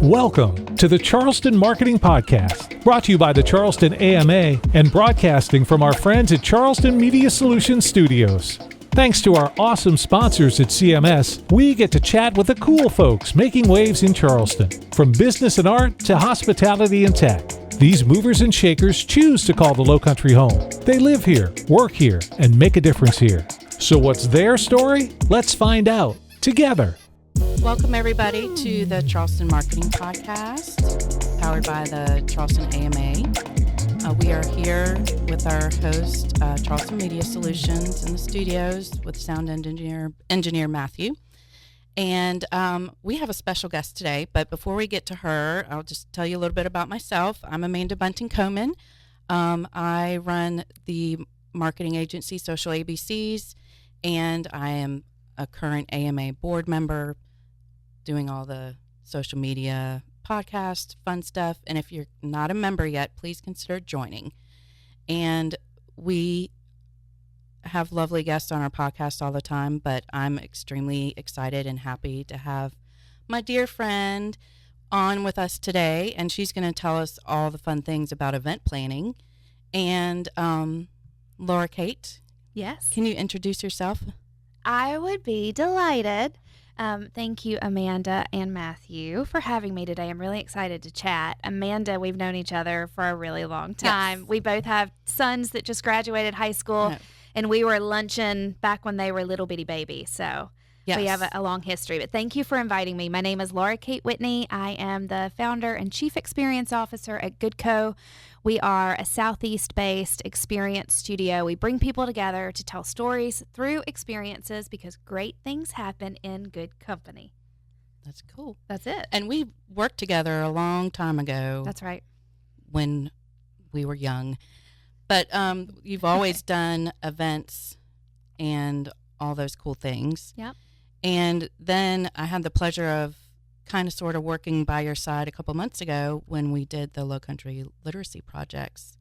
Welcome to the Charleston Marketing Podcast, brought to you by the Charleston AMA and broadcasting from our friends at Charleston Media Solutions Studios. Thanks to our awesome sponsors at CMS, we get to chat with the cool folks making waves in Charleston. From business and art to hospitality and tech, these movers and shakers choose to call the Lowcountry home. They live here, work here, and make a difference here. So what's their story? Let's find out together. Welcome, everybody, to the Charleston Marketing Podcast, powered by the Charleston AMA. We are here with our host, Charleston Media Solutions, in the studios with sound engineer Matthew. And we have a special guest today, but before we get to her, I'll just tell you a little bit about myself. I'm Amanda Bunting-Coman. I run the marketing agency Social ABCs, and I am a current AMA board member, doing all the social media, podcast, fun stuff. And if you're not a member yet, please consider joining. And we have lovely guests on our podcast all the time, but I'm extremely excited and happy to have my dear friend on with us today. And she's going to tell us all the fun things about event planning. And Laura Kate. Yes. Can you introduce yourself? I would be delighted. Thank you, Amanda and Matthew, for having me today. I'm really excited to chat. Amanda, we've known each other for a really long time. Yes. We both have sons that just graduated high school, and we were lunching back when they were little bitty babies. So we have a long history. But thank you for inviting me. My name is Laura Kate Whitney. I am the founder and chief experience officer at Goodco. We are a Southeast-based experience studio. We bring people together to tell stories through experiences because great things happen in good company. That's cool. That's it. And we worked together a long time ago. That's right. When we were young. But you've always done events and all those cool things. Yep. And then I had the pleasure of kind of sort of working by your side a couple months ago when we did the Lowcountry Literacy Project's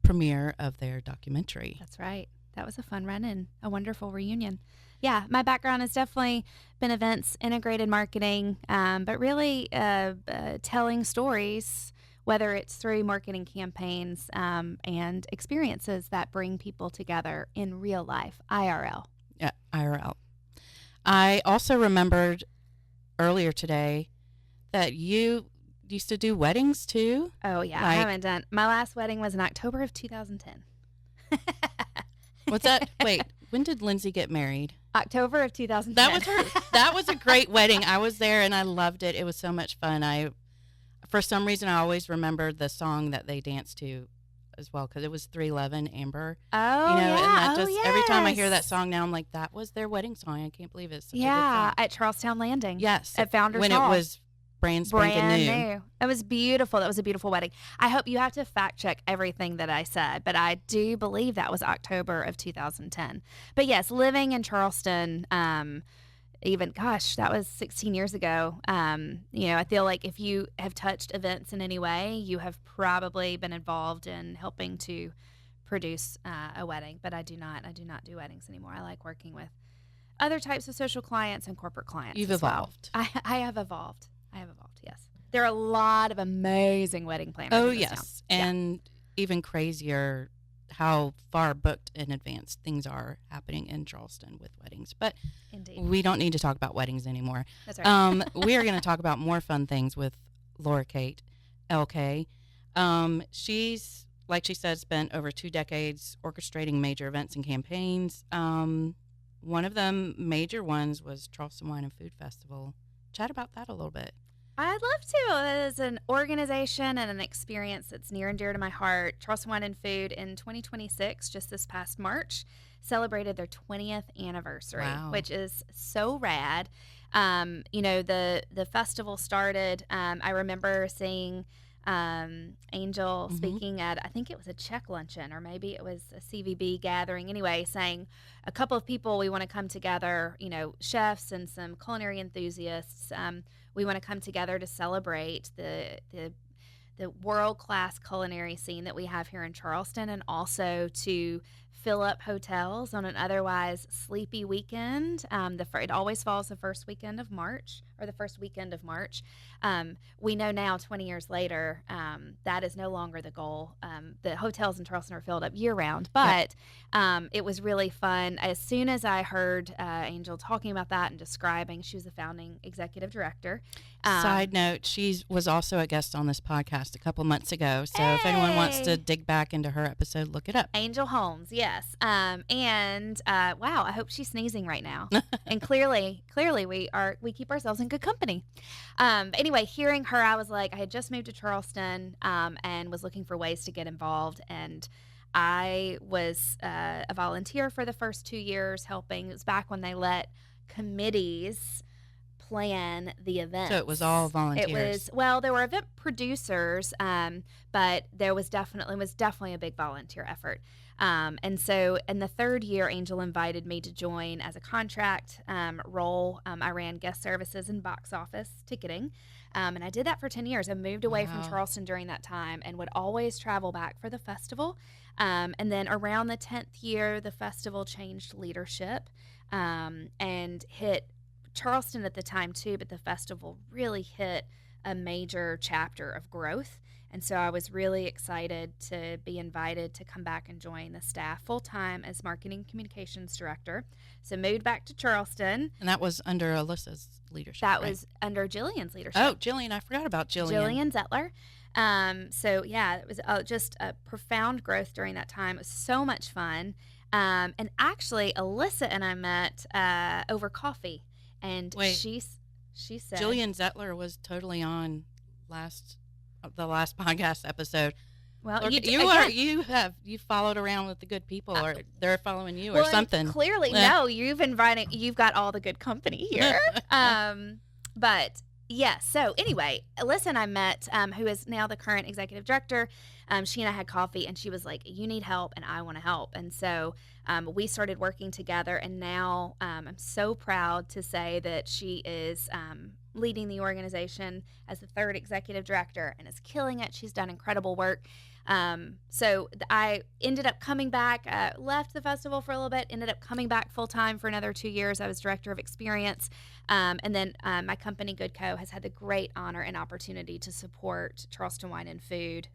premiere of their documentary. That's right. That was a fun run and a wonderful reunion. Yeah, my background has definitely been events, integrated marketing, but really telling stories, whether it's through marketing campaigns and experiences that bring people together in real life, IRL. Yeah, IRL. I also remembered earlier today that you used to do weddings too. Oh, yeah. I haven't done. My last wedding was in October of 2010. What's that? Wait, when did Lindsay get married? October of 2010. That was her. That was a great wedding. I was there and I loved it. It was so much fun. For some reason, I always remembered the song that they danced to as well, because it was 311 Amber. Oh, and that yes. Every time I hear that song now, I'm like, that was their wedding song. I can't believe it's such a good song. At Charlestown Landing. Yes. At Founders when Hall. It was brand spanking new. It was beautiful. That was a beautiful wedding. I hope you have to fact check everything that I said, but I do believe that was October of 2010. But yes, living in Charleston, that was 16 years ago. I feel like if you have touched events in any way, you have probably been involved in helping to produce a wedding. But I do not do weddings anymore. I like working with other types of social clients and corporate clients. You've as evolved. Well. I have evolved. Yes. There are a lot of amazing wedding planners. Oh, in this yes. town. And even crazier how far booked in advance things are happening in Charleston with weddings. But Indeed. We don't need to talk about weddings anymore. That's right. We are going to talk about more fun things with Laura Kate, LK. She's, like she said, spent over 2 decades orchestrating major events and campaigns. One of the major ones was Charleston Wine and Food Festival. Chat about that a little bit. I'd love to. It is an organization and an experience that's near and dear to my heart. Charleston Wine and Food in 2026, just this past March, celebrated their 20th anniversary, which is so rad. The festival started, I remember seeing Angel speaking at, I think it was a Czech luncheon or maybe it was a CVB gathering. Anyway, saying a couple of people, we want to come together, chefs and some culinary enthusiasts. We want to come together to celebrate the world-class culinary scene that we have here in Charleston, and also to fill up hotels on an otherwise sleepy weekend. It always falls the first weekend of March, or the first weekend of March. We know now, 20 years later, that is no longer the goal. The hotels in Charleston are filled up year-round, but it was really fun. As soon as I heard Angel talking about that and describing, she was the founding executive director. Side note, she was also a guest on this podcast a couple months ago, so if anyone wants to dig back into her episode, look it up. Angel Holmes, yes. Wow, I hope she's sneezing right now. And clearly we keep ourselves in good company. Anyway, hearing her, I was like, I had just moved to Charleston and was looking for ways to get involved, and I was a volunteer for the first 2 years helping. It was back when they let committees plan the event. So it was all volunteers. There were event producers, but there was definitely a big volunteer effort. And so in the third year, Angel invited me to join as a contract role. I ran guest services and box office ticketing. And I did that for 10 years. I moved away from Charleston during that time and would always travel back for the festival. And then around the 10th year, the festival changed leadership and hit Charleston at the time too, but the festival really hit a major chapter of growth. And so I was really excited to be invited to come back and join the staff full-time as marketing communications director. So moved back to Charleston. And that was under Alyssa's leadership, That was under Jillian's leadership. Oh, Jillian. I forgot about Jillian. Jillian Zettler. It was just a profound growth during that time. It was so much fun. And actually, Alyssa and I met over coffee. And she said... Jillian Zettler was totally on the last podcast episode. Well, you followed around with the good people, or they're following you, or something. Clearly, no, you've got all the good company here. But yeah, so anyway, Alyssa and I met, who is now the current executive director. She and I had coffee, and she was like, "You need help, and I want to help." And so we started working together, and now I'm so proud to say that she is leading the organization as the third executive director and is killing it. She's done incredible work. So I ended up coming back, left the festival for a little bit, ended up coming back full-time for another 2 years. I was director of experience. And then my company, Goodco, has had the great honor and opportunity to support Charleston Wine and Food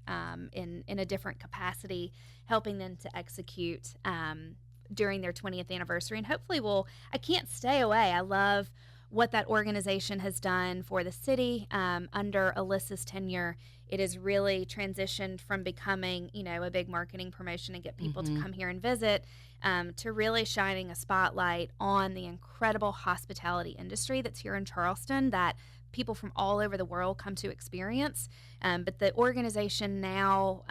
in a different capacity, helping them to execute during their 20th anniversary. And hopefully I can't stay away. I love what that organization has done for the city under Alyssa's tenure. It has really transitioned from becoming, a big marketing promotion and get people to come here and visit, to really shining a spotlight on the incredible hospitality industry that's here in Charleston that people from all over the world come to experience. But the organization now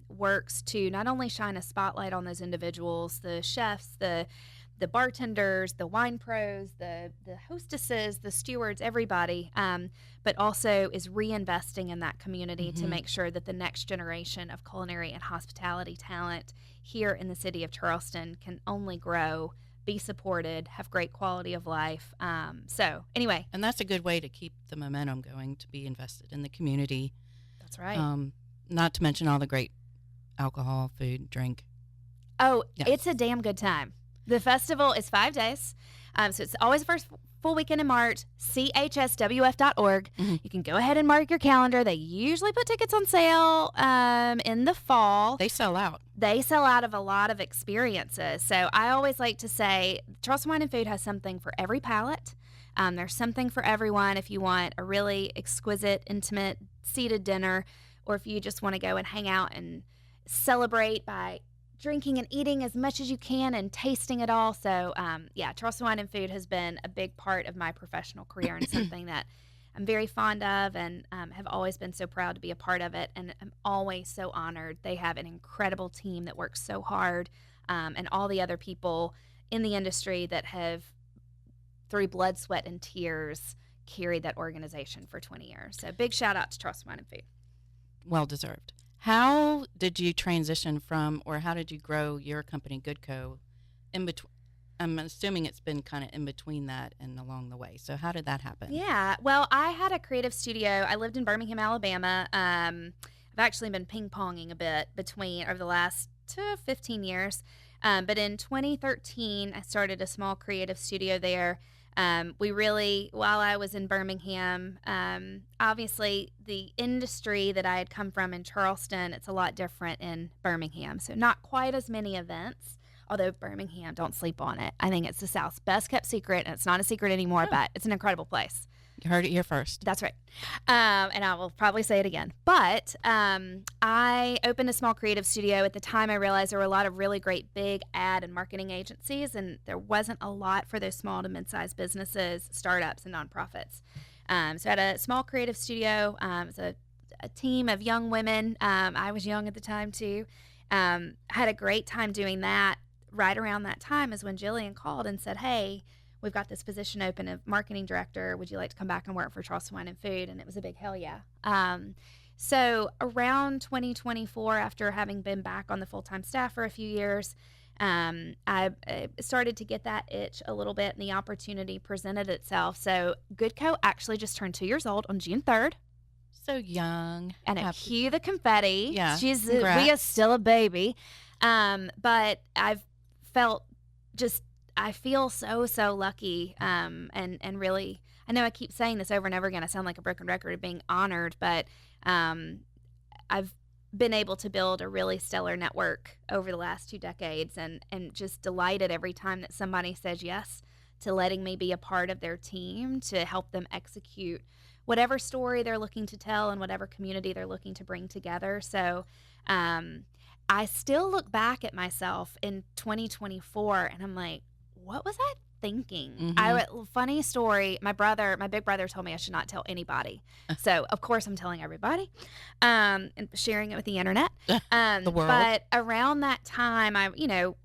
works to not only shine a spotlight on those individuals, the chefs, the bartenders, the wine pros, the hostesses, the stewards, everybody, but also is reinvesting in that community to make sure that the next generation of culinary and hospitality talent here in the city of Charleston can only grow, be supported, have great quality of life. So anyway. And that's a good way to keep the momentum going, to be invested in the community. That's right. Not to mention all the great alcohol, food, drink. Oh, yes. It's a damn good time. The festival is 5 days, so it's always the first full weekend in March, chswf.org. You can go ahead and mark your calendar. They usually put tickets on sale in the fall. They sell out. They sell out of a lot of experiences. So I always like to say Charleston Wine and Food has something for every palate. There's something for everyone if you want a really exquisite, intimate, seated dinner, or if you just want to go and hang out and celebrate by drinking and eating as much as you can and tasting it all. So, Charleston Wine and Food has been a big part of my professional career and something that I'm very fond of and have always been so proud to be a part of it. And I'm always so honored. They have an incredible team that works so hard, and all the other people in the industry that have, through blood, sweat, and tears, carried that organization for 20 years. So big shout out to Charleston Wine and Food. Well deserved. How did you transition from, or how did you grow your company, Goodco, in between? I'm assuming it's been kind of in between that and along the way. So how did that happen? Yeah, well, I had a creative studio. I lived in Birmingham, Alabama. I've actually been ping-ponging a bit over the last 15 years. But in 2013, I started a small creative studio there. While I was in Birmingham, obviously the industry that I had come from in Charleston, it's a lot different in Birmingham. So not quite as many events. Although Birmingham, don't sleep on it. I think it's the South's best kept secret, and it's not a secret anymore, but it's an incredible place. You heard it here first. That's right. And I will probably say it again. But I opened a small creative studio. At the time, I realized there were a lot of really great big ad and marketing agencies, and there wasn't a lot for those small to mid-sized businesses, startups, and nonprofits. So I had a small creative studio. It was a team of young women. I was young at the time, too. I had a great time doing that. Right around that time is when Jillian called and said, hey, we've got this position open of marketing director. Would you like to come back and work for Charleston Wine and Food? And it was a big hell yeah. So around 2024, after having been back on the full-time staff for a few years, I started to get that itch a little bit, and the opportunity presented itself. So Goodco actually just turned 2 years old on June 3rd. So young. And cue the confetti. Yeah, we are still a baby. But I feel so lucky, and really, I know I keep saying this over and over again. I sound like a broken record of being honored, but I've been able to build a really stellar network over the last 2 decades, and just delighted every time that somebody says yes to letting me be a part of their team to help them execute whatever story they're looking to tell and whatever community they're looking to bring together. So I still look back at myself in 2024 and I'm like, what was I thinking? Funny story, my big brother told me I should not tell anybody. So of course I'm telling everybody, and sharing it with the internet. The world. But around that time, I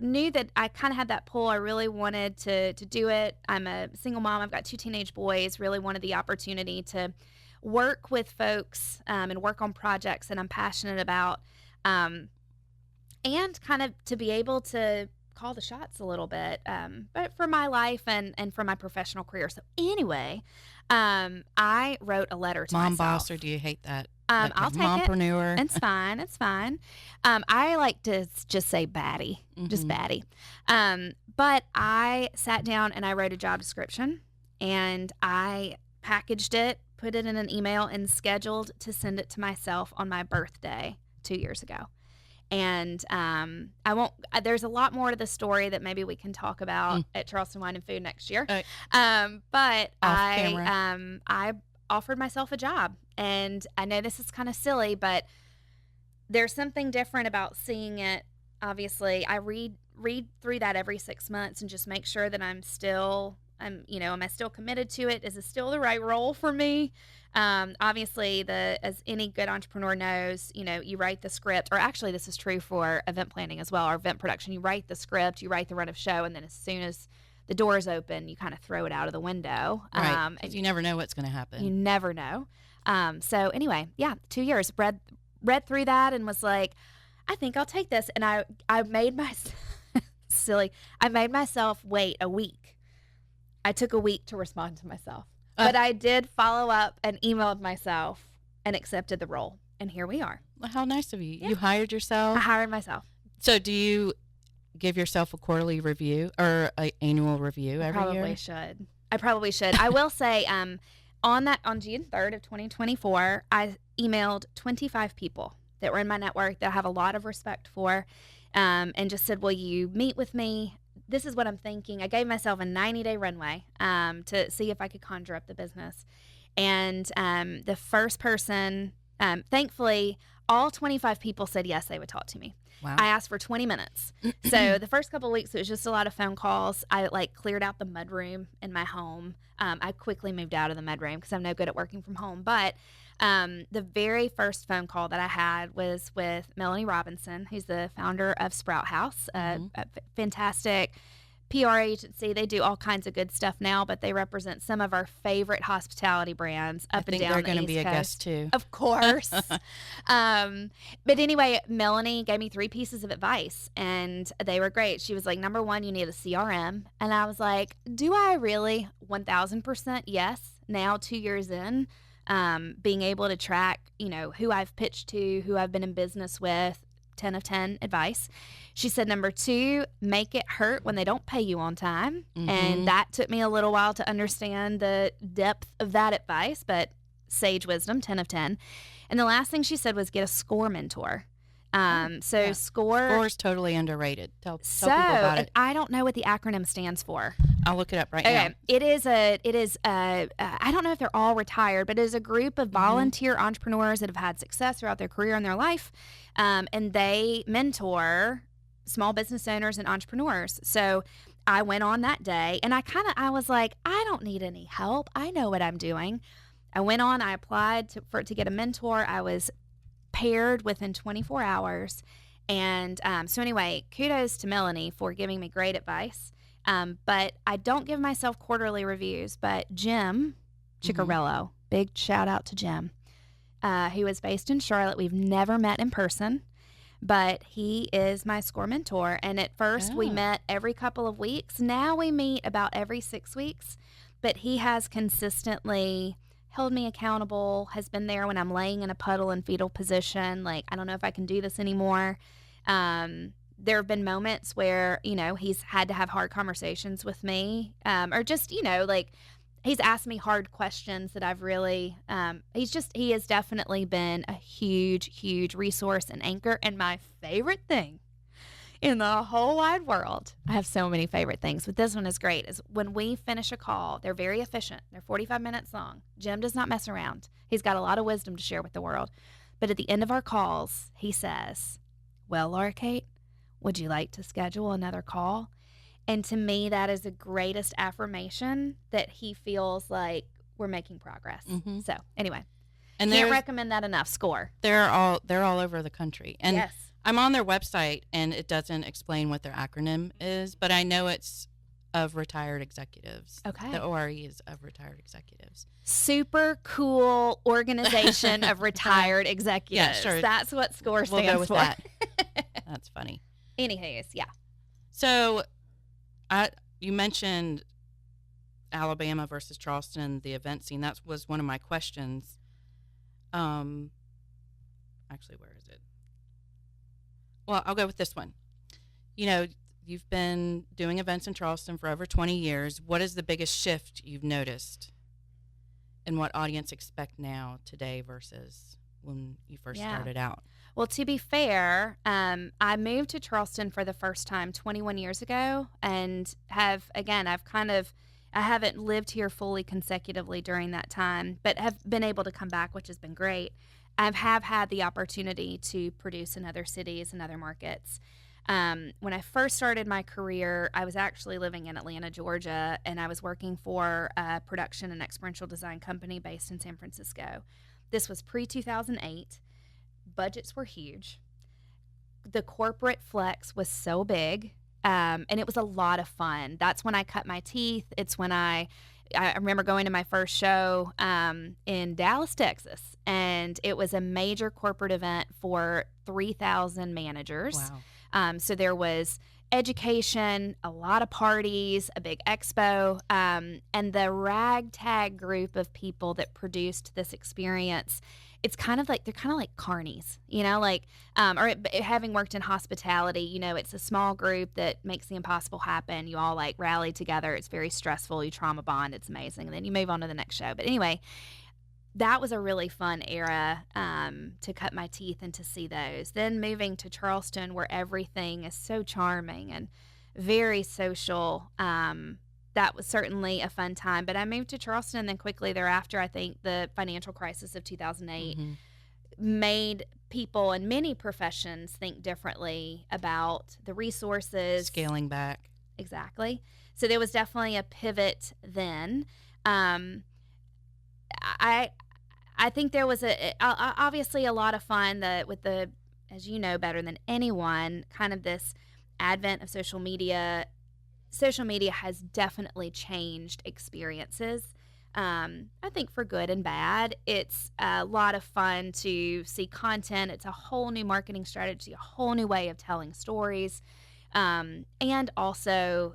knew that I kind of had that pull. I really wanted to do it. I'm a single mom. I've got 2 teenage boys. Really wanted the opportunity to work with folks and work on projects that I'm passionate about. And kind of to be able to call the shots a little bit, but for my life and for my professional career. So anyway, I wrote a letter to Mom myself. boss, or do you hate that? I'll take mompreneur. it. It's fine. It's fine. I like to just say baddie, just baddie. But I sat down and I wrote a job description, and I packaged it, put it in an email, and scheduled to send it to myself on my birthday 2 years ago. And there's a lot more to the story that maybe we can talk about at Charleston Wine and Food next year. But I offered myself a job, and I know this is kind of silly, but there's something different about seeing it. Obviously, I read through that every 6 months and just make sure that am I still committed to it? Is it still the right role for me? Obviously, as any good entrepreneur knows, you write the script, or actually this is true for event planning as well, or event production. You write the script, you write the run of show, and then as soon as the doors open, you kind of throw it out of the window. Right, you never know what's going to happen. You never know. So anyway, 2 years, read through that and was like, I think I'll take this. And I made myself wait a week. I took a week to respond to myself. But I did follow up and emailed myself and accepted the role. And here we are. Well, how nice of you. Yeah. You hired yourself? I hired myself. So do you give yourself a quarterly review or an annual review every year? I probably should. I will say on June 3rd of 2024, I emailed 25 people that were in my network that I have a lot of respect for, and just said, will you meet with me? This is what I'm thinking. I gave myself a 90-day runway to see if I could conjure up the business. And the first person, thankfully, all 25 people said yes, they would talk to me. Wow. I asked for 20 minutes. So the first couple of weeks, it was just a lot of phone calls. I cleared out the mudroom in my home. I quickly moved out of the mudroom because I'm no good at working from home. But the very first phone call that I had was with Melanie Robinson, who's the founder of Sprout House, a fantastic PR agency. They do all kinds of good stuff now, but they represent some of our favorite hospitality brands up and down the East Coast. I think they're going to be a guest too. Of course. But anyway, Melanie gave me 3 pieces of advice, and they were great. She was like, number 1, you need a CRM. And I was like, do I really? 1,000% yes. Now, 2 years in, being able to track, who I've pitched to, who I've been in business with, 10 of 10 advice. She said, number 2, make it hurt when they don't pay you on time. And that took me a little while to understand the depth of that advice, but sage wisdom, 10 of 10. And the last thing she said was get a SCORE mentor. SCORE is totally underrated. Tell people about it. I don't know what the acronym stands for. I'll look it up right now. It is I don't know if they're all retired, but it is a group of volunteer entrepreneurs that have had success throughout their career and their life. And they mentor small business owners and entrepreneurs. So I went on that day and I was like, I don't need any help. I know what I'm doing. I went on, I applied to get a mentor. I was paired within 24 hours. And so anyway, kudos to Melanie for giving me great advice. But I don't give myself quarterly reviews, but Jim Ciccarello, big shout out to Jim, who is based in Charlotte. We've never met in person, but he is my SCORE mentor. And at first we met every couple of weeks. Now we meet about every 6 weeks, but he has consistently held me accountable, has been there when I'm laying in a puddle in fetal position. Like, I don't know if I can do this anymore. There have been moments where, he's had to have hard conversations with me, or just, like he's asked me hard questions that I've really, he has definitely been a huge, huge resource and anchor. And my favorite thing in the whole wide world, I have so many favorite things, but this one is great, is when we finish a call, they're very efficient. They're 45 minutes long. Jim does not mess around. He's got a lot of wisdom to share with the world. But at the end of our calls, he says, well, Laura Kate, would you like to schedule another call? And to me, that is the greatest affirmation that he feels like we're making progress. So anyway, and can't recommend that enough. SCORE. They're all over the country. And yes. I'm on their website, and it doesn't explain what their acronym is, but I know it's of retired executives. Okay. The ORE is of retired executives. Super cool organization of retired executives. Yeah, sure. That's what SCORE stands We'll go with for. that. That's funny. Anyways, yeah. So you mentioned Alabama versus Charleston, the event scene. That was one of my questions. Actually, where is it? Well, I'll go with this one. You've been doing events in Charleston for over 20 years. What is the biggest shift you've noticed in what audience expect now today versus when you first started out? Well, to be fair, I moved to Charleston for the first time 21 years ago, and I haven't lived here fully consecutively during that time, but have been able to come back, which has been great. I have had the opportunity to produce in other cities and other markets. When I first started my career, I was actually living in Atlanta, Georgia, and I was working for a production and experiential design company based in San Francisco. This was pre-2008. Budgets were huge. The corporate flex was so big, and it was a lot of fun. That's when I cut my teeth. It's when I remember going to my first show in Dallas, Texas, and it was a major corporate event for 3,000 managers. Wow. So there was education, a lot of parties, a big expo, and the ragtag group of people that produced this experience. It's kind of like, they're kind of like carnies, having worked in hospitality, it's a small group that makes the impossible happen. You all rally together. It's very stressful. You trauma bond. It's amazing. And then you move on to the next show. But anyway, that was a really fun era to cut my teeth and to see those. Then moving to Charleston, where everything is so charming and very social, that was certainly a fun time. But I moved to Charleston, and then quickly thereafter, I think the financial crisis of 2008 made people in many professions think differently about the resources. Scaling back. Exactly. So there was definitely a pivot then. I think there was obviously a lot of fun with the, as you know better than anyone, kind of this advent of social media. Social media has definitely changed experiences. I think for good and bad. It's a lot of fun to see content. It's a whole new marketing strategy, a whole new way of telling stories. And also,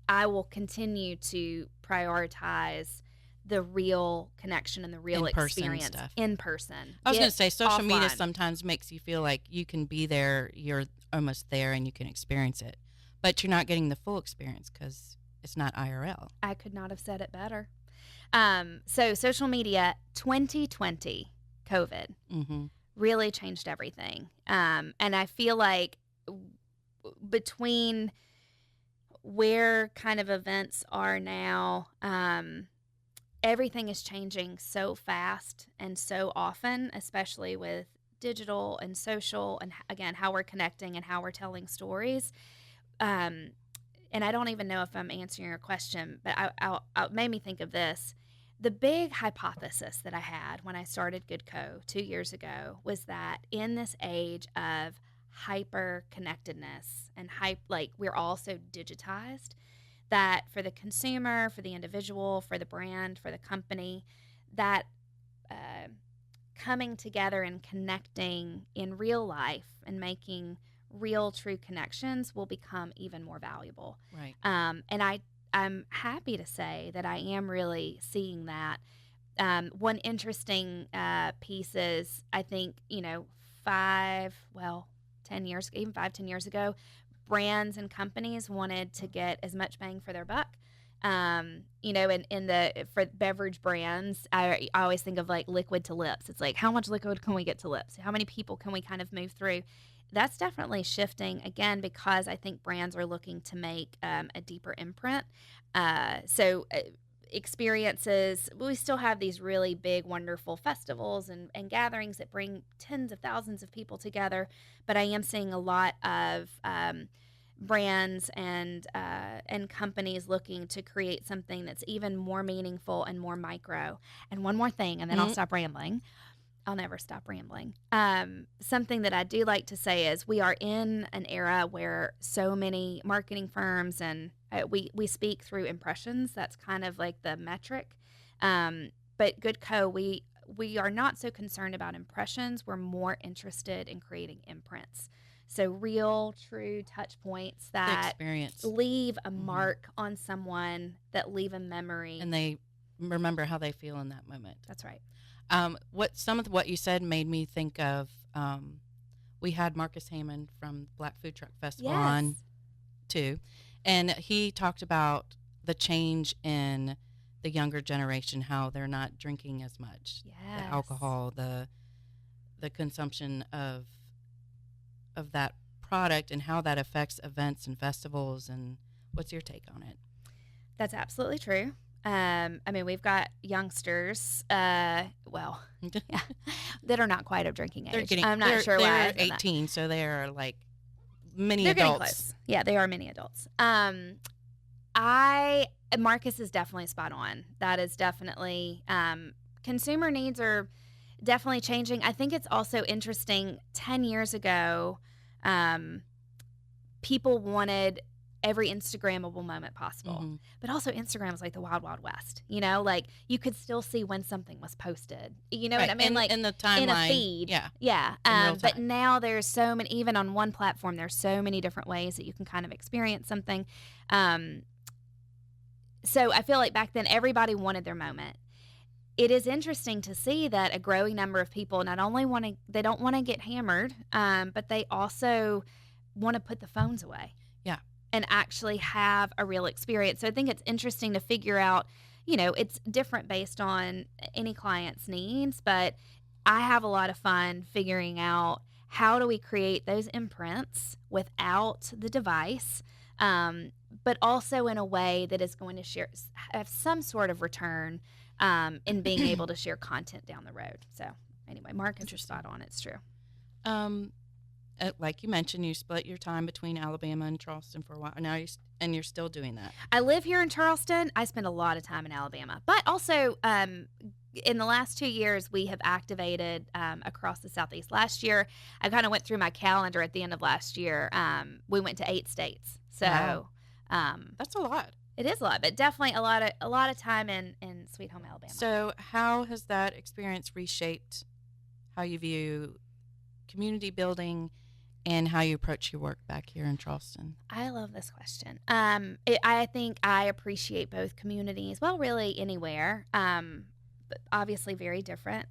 I will continue to prioritize the real connection and the real in-person experience stuff. In person. I was going to say, social media offline. sometimes makes you feel like you can be there, you're almost there, and you can experience it. But you're not getting the full experience because it's not IRL. I could not have said it better. So social media, 2020, COVID, really changed everything. And I feel like between where kind of events are now, everything is changing so fast and so often, especially with digital and social and, again, how we're connecting and how we're telling stories. And I don't even know if I'm answering your question, but it made me think of this. The big hypothesis that I had when I started Goodco 2 years ago was that in this age of hyper connectedness and we're all so digitized, that for the consumer, for the individual, for the brand, for the company, that coming together and connecting in real life and making real true connections will become even more valuable. Right. And I'm happy to say that I am really seeing that. One interesting piece is, I think, 10 years ago, brands and companies wanted to get as much bang for their buck. For beverage brands, I always think of like liquid to lips. It's like, how much liquid can we get to lips? How many people can we kind of move through? That's definitely shifting, again, because I think brands are looking to make a deeper imprint. Experiences, we still have these really big, wonderful festivals and gatherings that bring tens of thousands of people together, but I am seeing a lot of brands and companies looking to create something that's even more meaningful and more micro. And one more thing, and then I'll stop rambling. I'll never stop rambling. Something that I do like to say is we are in an era where so many marketing firms and we speak through impressions. That's kind of like the metric. But Goodco, we are not so concerned about impressions. We're more interested in creating imprints. So real, true touch points that leave a mark on someone, that leave a memory. And they remember how they feel in that moment. That's right. Some of what you said made me think of, we had Marcus Heyman from Black Food Truck Festival on too, and he talked about the change in the younger generation, how they're not drinking as much, the alcohol, the consumption of that product, and how that affects events and festivals. And what's your take on it? That's absolutely true. We've got youngsters, that are not quite of drinking age. I'm not sure why. They're 18, so they are like mini they're adults. Getting close. Yeah, they are mini adults. Marcus is definitely spot on. That is definitely, consumer needs are definitely changing. I think it's also interesting, 10 years ago, people wanted every Instagrammable moment possible. But also Instagram is like the wild, wild west. Like you could still see when something was posted. You know what I mean? Like in the timeline. In a feed. Yeah. But now there's so many, even on one platform, there's so many different ways that you can kind of experience something. So I feel like back then everybody wanted their moment. It is interesting to see that a growing number of people not only they don't want to get hammered, but they also want to put the phones away. Yeah. And actually have a real experience. So I think it's interesting to figure out, it's different based on any client's needs, but I have a lot of fun figuring out how do we create those imprints without the device, but also in a way that is going to have some sort of return in being able to share content down the road. So anyway, Marcus is spot on. It's true. Like you mentioned, you split your time between Alabama and Charleston for a while. Now you're still doing that. I live here in Charleston. I spend a lot of time in Alabama. But also, in the last 2 years, we have activated across the Southeast. Last year, I kind of went through my calendar at the end of last year. We went to 8 states. So wow. That's a lot. It is a lot, but definitely a lot of time in Sweet Home Alabama. So how has that experience reshaped how you view community building and how you approach your work back here in Charleston? I love this question. I think I appreciate both communities. Well, really anywhere. But obviously very different.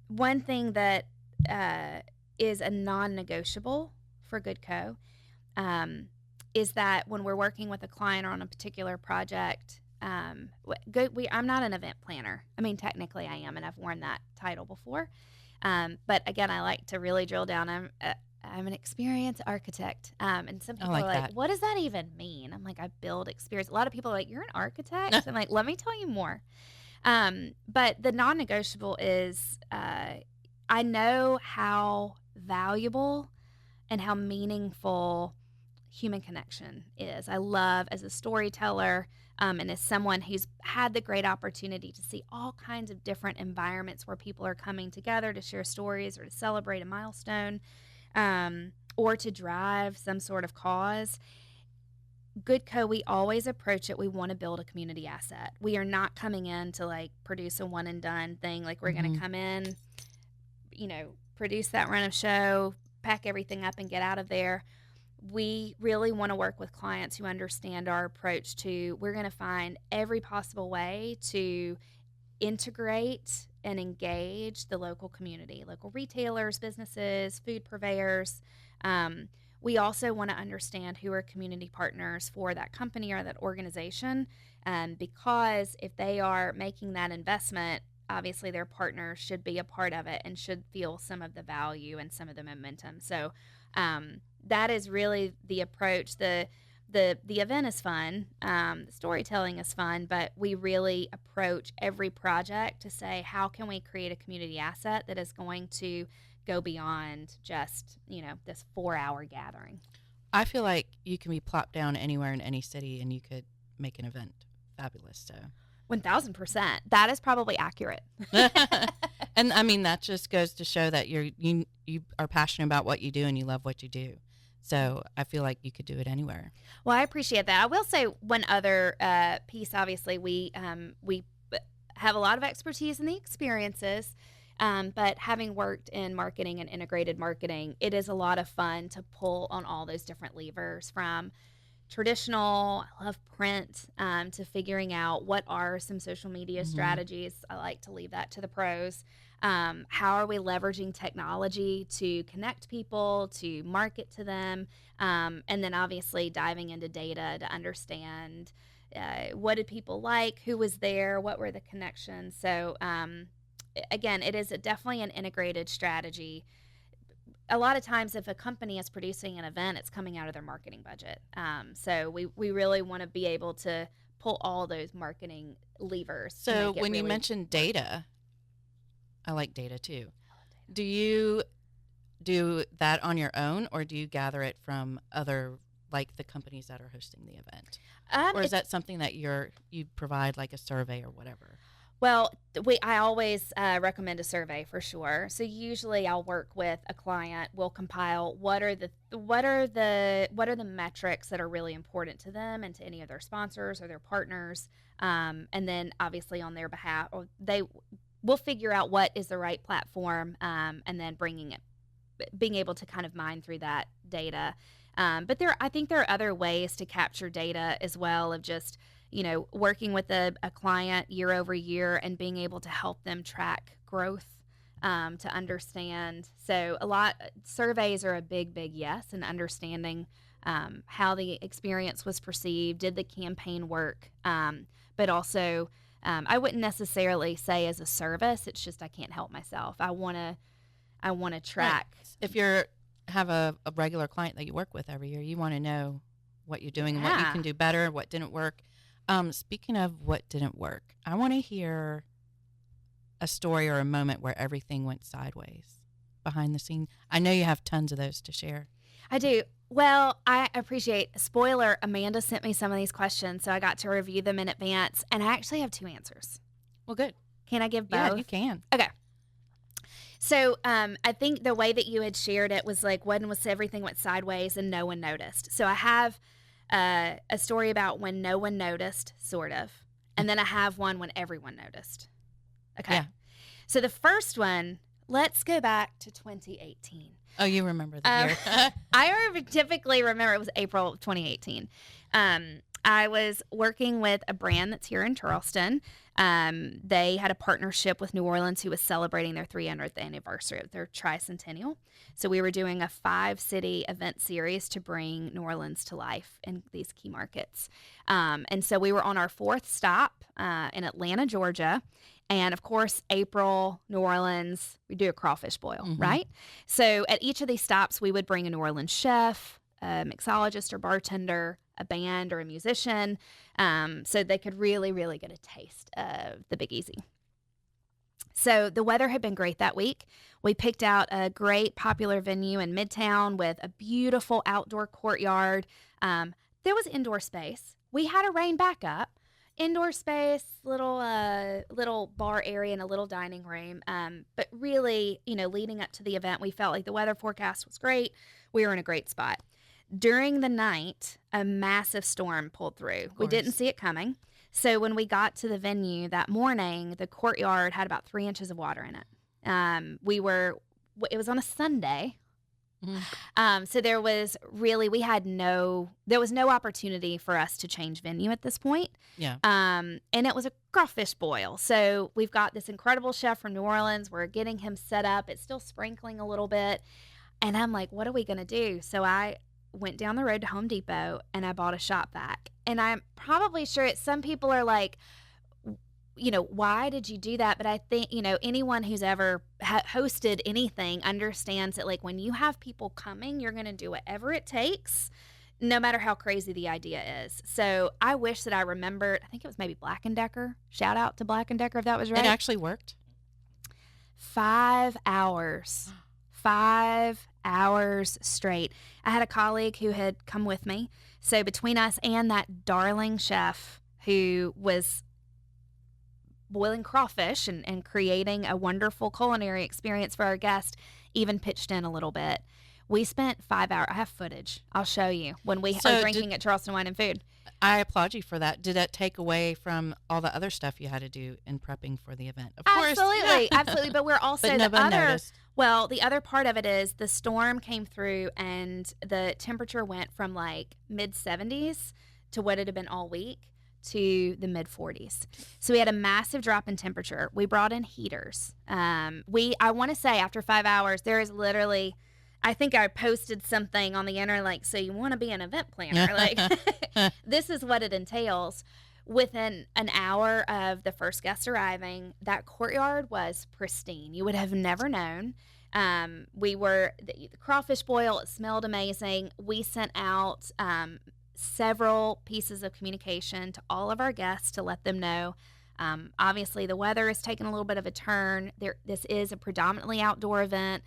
One thing that is a non-negotiable for Goodco is that when we're working with a client on a particular project, I'm not an event planner. I mean, technically I am, and I've worn that title before. But again, I like to really drill down. I'm an experienced architect. And some people are like, what does that even mean? I'm like, I build experience. A lot of people are like, you're an architect? I'm like, let me tell you more. But the non-negotiable is I know how valuable and how meaningful human connection is. I love, as a storyteller and as someone who's had the great opportunity to see all kinds of different environments where people are coming together to share stories or to celebrate a milestone, or to drive some sort of cause. Goodco, we always approach it. We want to build a community asset. We are not coming in to like produce a one and done thing. Like we're going to come in, produce that run of show, pack everything up and get out of there. We really want to work with clients who understand our approach to, we're going to find every possible way to integrate and engage the local community, local retailers, businesses, food purveyors. We also want to understand who are community partners for that company or that organization, because if they are making that investment, obviously their partners should be a part of it and should feel some of the value and some of the momentum. So that is really the approach. The event is fun, the storytelling is fun, but we really approach every project to say, how can we create a community asset that is going to go beyond just, this 4-hour gathering. I feel like you can be plopped down anywhere in any city and you could make an event fabulous. So 1,000%. That is probably accurate. And I mean, that just goes to show that you are passionate about what you do and you love what you do. So I feel like you could do it anywhere. Well, I appreciate that. I will say one other piece. Obviously, we have a lot of expertise in the experiences, but having worked in marketing and integrated marketing, it is a lot of fun to pull on all those different levers, from traditional, I love print, to figuring out what are some social media strategies. I like to leave that to the pros. How are we leveraging technology to connect people, to market to them, and then obviously diving into data to understand what did people like, who was there, what were the connections. So again, it is definitely an integrated strategy. A lot of times if a company is producing an event, it's coming out of their marketing budget. So we really want to be able to pull all those marketing levers. So when you mentioned data, I like data too. Do you do that on your own, or do you gather it from other, like the companies that are hosting the event? Or is that something that you provide, like a survey or whatever? Well, I always recommend a survey for sure. So usually I'll work with a client. We'll compile what are the metrics that are really important to them and to any of their sponsors or their partners, and then obviously on their behalf, or we'll figure out what is the right platform, and then being able to kind of mine through that data. But I think there are other ways to capture data as well, of just working with a client year over year and being able to help them track growth, to understand. So surveys are a big yes, and understanding how the experience was perceived, did the campaign work, but also I wouldn't necessarily say as a service. It's just I can't help myself. I want to track. Right. If you have a regular client that you work with every year, you want to know what you're doing and what you can do better, what didn't work. Speaking of what didn't work, I want to hear a story or a moment where everything went sideways behind the scene. I know you have tons of those to share. I do. Well, I appreciate, spoiler, Amanda sent me some of these questions, so I got to review them in advance, and I actually have 2 answers. Well, good. Can I give both? Yeah, you can. Okay. So I think the way that you had shared it was like, when was everything went sideways and no one noticed. So I have a story about when no one noticed, sort of, and then I have one when everyone noticed. Okay. Yeah. So the first one, Let's go back to 2018. Oh, you remember the year. I typically remember it was April of 2018. I was working with a brand that's here in Charleston. They had a partnership with New Orleans, who was celebrating their 300th anniversary of their tricentennial. So we were doing a 5-city event series to bring New Orleans to life in these key markets. And so we were on our 4th stop in Atlanta, Georgia. And of course, April, New Orleans, we do a crawfish boil, right? So at each of these stops, we would bring a New Orleans chef, a mixologist or bartender, a band or a musician, so they could really, really get a taste of the Big Easy. So the weather had been great that week. We picked out a great popular venue in Midtown with a beautiful outdoor courtyard. There was indoor space. We had a rain backup. Indoor space, little bar area and a little dining room. But really, leading up to the event, we felt like the weather forecast was great. We were in a great spot. During the night, a massive storm pulled through. We didn't see it coming. So when we got to the venue that morning, the courtyard had about 3 inches of water in it. It was on a Sunday. So there was no opportunity for us to change venue at this point. Yeah. And it was a crawfish boil. So we've got this incredible chef from New Orleans. We're getting him set up. It's still sprinkling a little bit. And I'm like, what are we going to do? So I went down the road to Home Depot and I bought a shop vac. And I'm probably sure some people are like, why did you do that? But I think, anyone who's ever hosted anything understands that, like, when you have people coming, you're going to do whatever it takes, no matter how crazy the idea is. So I wish that I remembered, I think it was maybe Black & Decker. Shout out to Black & Decker if that was right. It actually worked. 5 hours. 5 hours straight. I had a colleague who had come with me. So between us and that darling chef who was boiling crawfish and creating a wonderful culinary experience for our guests, even pitched in a little bit. We spent 5 hours. I have footage. I'll show you when we are drinking at Charleston Wine and Food. I applaud you for that. Did that take away from all the other stuff you had to do in prepping for the event? Of course. Absolutely. But we're also but noticed. Well, the other part of it is the storm came through and the temperature went from like mid-70s to what it had been all week to the mid-40s. So we had a massive drop in temperature. We brought in heaters. I want to say after 5 hours, there is literally, I think I posted something on the internet like, so you want to be an event planner? Like, this is what it entails. Within an hour of the first guest arriving, that courtyard was pristine. You would have never known. The crawfish boil, it smelled amazing. We sent out several pieces of communication to all of our guests to let them know. Obviously, the weather has taken a little bit of a turn. This is a predominantly outdoor event.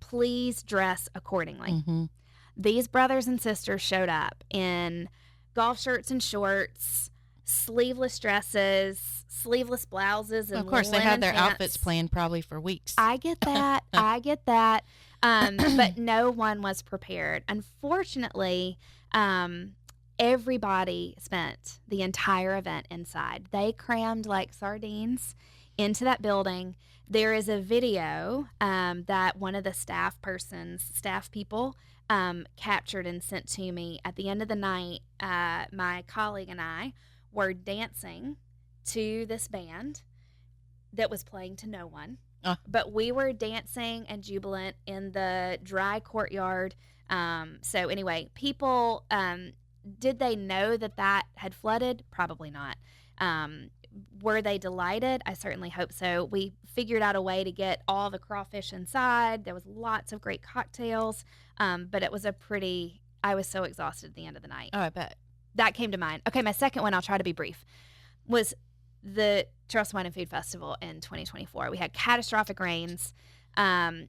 Please dress accordingly. These brothers and sisters showed up in golf shirts and shorts, sleeveless dresses, sleeveless blouses, and of course they had their pants. outfits planned probably for weeks. I get that. But no one was prepared. Unfortunately, everybody spent the entire event inside. They crammed like sardines into that building. There is a video that one of the staff people captured and sent to me. At the end of the night, my colleague and I were dancing to this band that was playing to no one. But we were dancing and jubilant in the dry courtyard. So anyway, people, did they know that had flooded? Probably not. Were they delighted? I certainly hope so. We figured out a way to get all the crawfish inside. There was lots of great cocktails, but it was I was so exhausted at the end of the night. Oh, I bet. That came to mind. Okay, my second one, I'll try to be brief, was the Charleston Wine and Food Festival in 2024. We had catastrophic rains.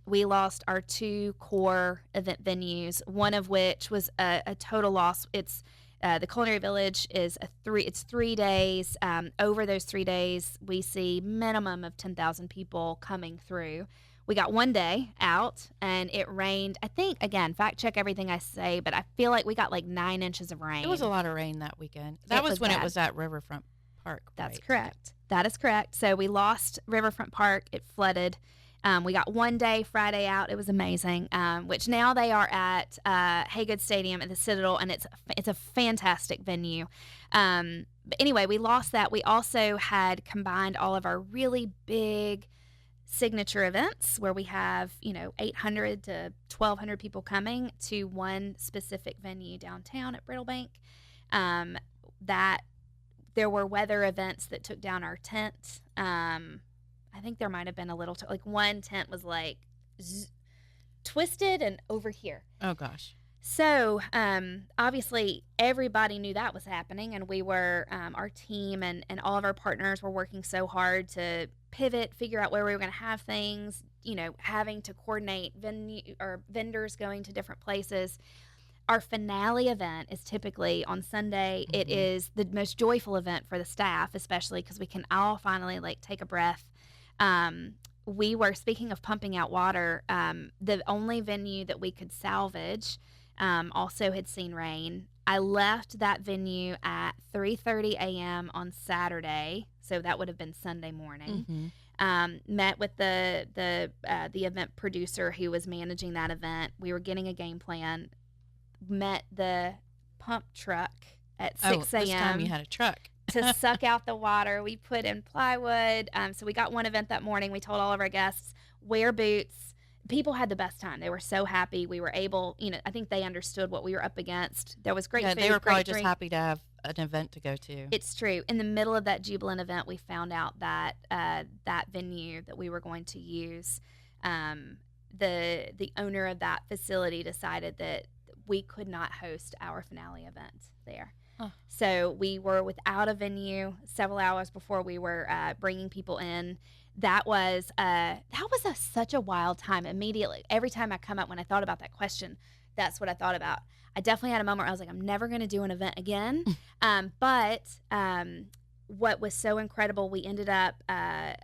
We lost our 2 core event venues, one of which was a total loss. It's the Culinary Village is 3 days. Over those 3 days, we see minimum of 10,000 people coming through. We got 1 day out, and it rained. I think, again, fact check everything I say, but I feel like we got like 9 inches of rain. It was a lot of rain that weekend. That was when bad. It was at Riverfront Park. That's right? correct. That is correct. So we lost Riverfront Park. It flooded. We got one day, Friday out. It was amazing, which now they are at Haygood Stadium at the Citadel, and it's a fantastic venue. But anyway, we lost that. We also had combined all of our really big signature events where we have, 800 to 1,200 people coming to one specific venue downtown at Brittlebank. That there were weather events that took down our tent. I think there might have been a little, one tent was twisted and over here. Oh, gosh. So, obviously, everybody knew that was happening, and we were, our team and all of our partners were working so hard to pivot, figure out where we were going to have things, having to coordinate vendors going to different places. Our finale event is typically on Sunday. Mm-hmm. It is the most joyful event for the staff, especially because we can all finally, take a breath. We were, speaking of pumping out water, the only venue that we could salvage also had seen rain. I left that venue at 3:30 a.m. on Saturday, so that would have been Sunday morning. Mm-hmm. Met with the event producer who was managing that event. We were getting a game plan. Met the pump truck at 6 a.m. This time you had a truck. to suck out the water. We put in plywood. So we got one event that morning. We told all of our guests, wear boots. People had the best time. They were so happy. We were able, I think they understood what we were up against. There was great food, they were probably great just drink. happy to have an event to go to. It's true. In the middle of that jubilant event, we found out that that venue that we were going to use, the owner of that facility decided that we could not host our finale event there. Oh. So we were without a venue several hours before we were bringing people in. That was such a wild time. Immediately, every time I come up, when I thought about that question, that's what I thought about. I definitely had a moment where I was like, I'm never going to do an event again. But what was so incredible, we ended up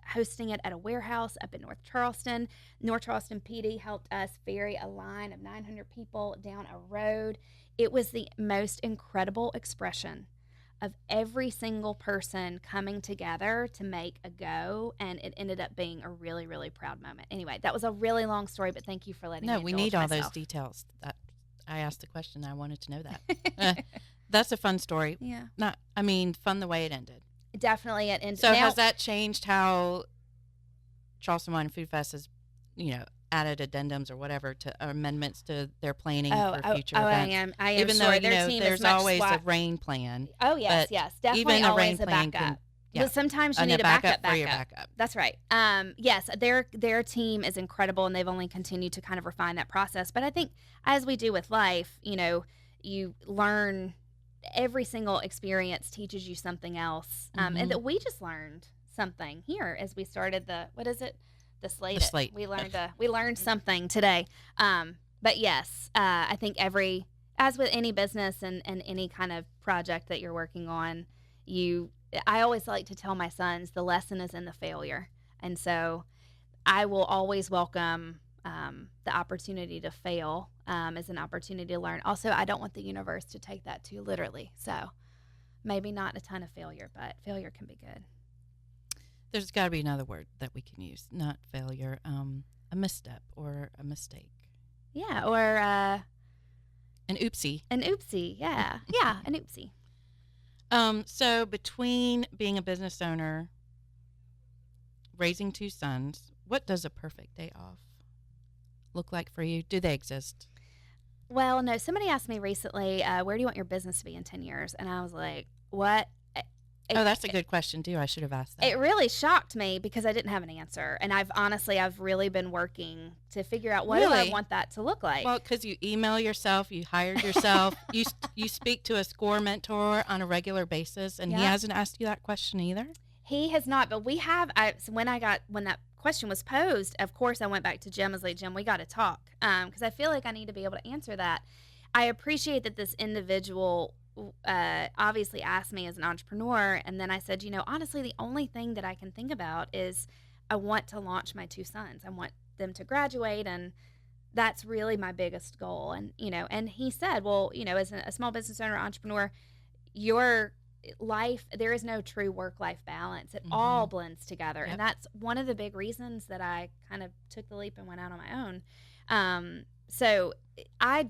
hosting it at a warehouse up in North Charleston. North Charleston PD helped us ferry a line of 900 people down a road. It was the most incredible expression of every single person coming together to make a go, and it ended up being a really, really proud moment. Anyway, that was a really long story, but thank you for letting me indulge we need all myself. those details. I asked the question. I wanted to know that. That's a fun story. Yeah. Fun the way it ended. Definitely it ended. So has that changed how Charleston Wine and Food Fest has, added addendums or whatever to amendments to their planning for future events? I am even sure. though their team there's always a rain plan. Oh yes, definitely even always a rain plan backup. Yeah. But sometimes you need a backup for your backup. That's right. Yes, their team is incredible, and they've only continued to kind of refine that process. But I think, as we do with life, you learn. Every single experience teaches you something else, and that we just learned something here as we started the slate. We learned something today. But yes, I think as with any business and any kind of project that you're working on, I always like to tell my sons the lesson is in the failure, and so I will always welcome the opportunity to fail as an opportunity to learn. Also, I don't want the universe to take that too literally. So maybe not a ton of failure, but failure can be good. There's got to be another word that we can use, not failure, a misstep or a mistake. Yeah, or an oopsie. An oopsie, yeah. Yeah, an oopsie. So between being a business owner, raising two sons, what does a perfect day off look like for you? Do they exist? Well, no. Somebody asked me recently, where do you want your business to be in 10 years? And I was like, what? That's a good question, too. I should have asked that. It really shocked me because I didn't have an answer. And I've really been working to figure out what do I want that to look like. Well, because you email yourself, you hired yourself, you speak to a SCORE mentor on a regular basis, and he hasn't asked you that question either? He has not, but we have. When that question was posed, of course I went back to Jim. I was like, Jim, we got to talk because I feel like I need to be able to answer that. I appreciate that this individual obviously asked me as an entrepreneur, and then I said, honestly, the only thing that I can think about is I want to launch my two sons. I want them to graduate, and that's really my biggest goal. And and he said, well, as a small business owner, entrepreneur, your there is no true work-life balance. It all blends together. Yep. And that's one of the big reasons that I kind of took the leap and went out on my own. So I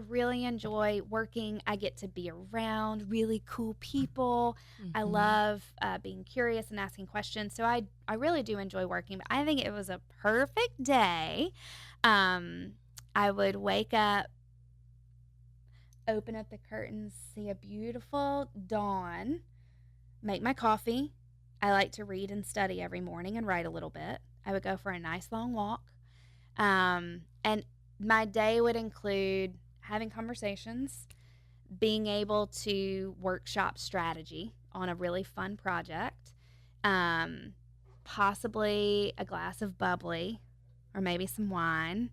really enjoy working. I get to be around really cool people. I love being curious and asking questions. So I really do enjoy working. But I think it was a perfect day. I would wake up, open up the curtains, see a beautiful dawn, make my coffee. I like to read and study every morning and write a little bit. I would go for a nice long walk. And my day would include having conversations, being able to workshop strategy on a really fun project, possibly a glass of bubbly or maybe some wine.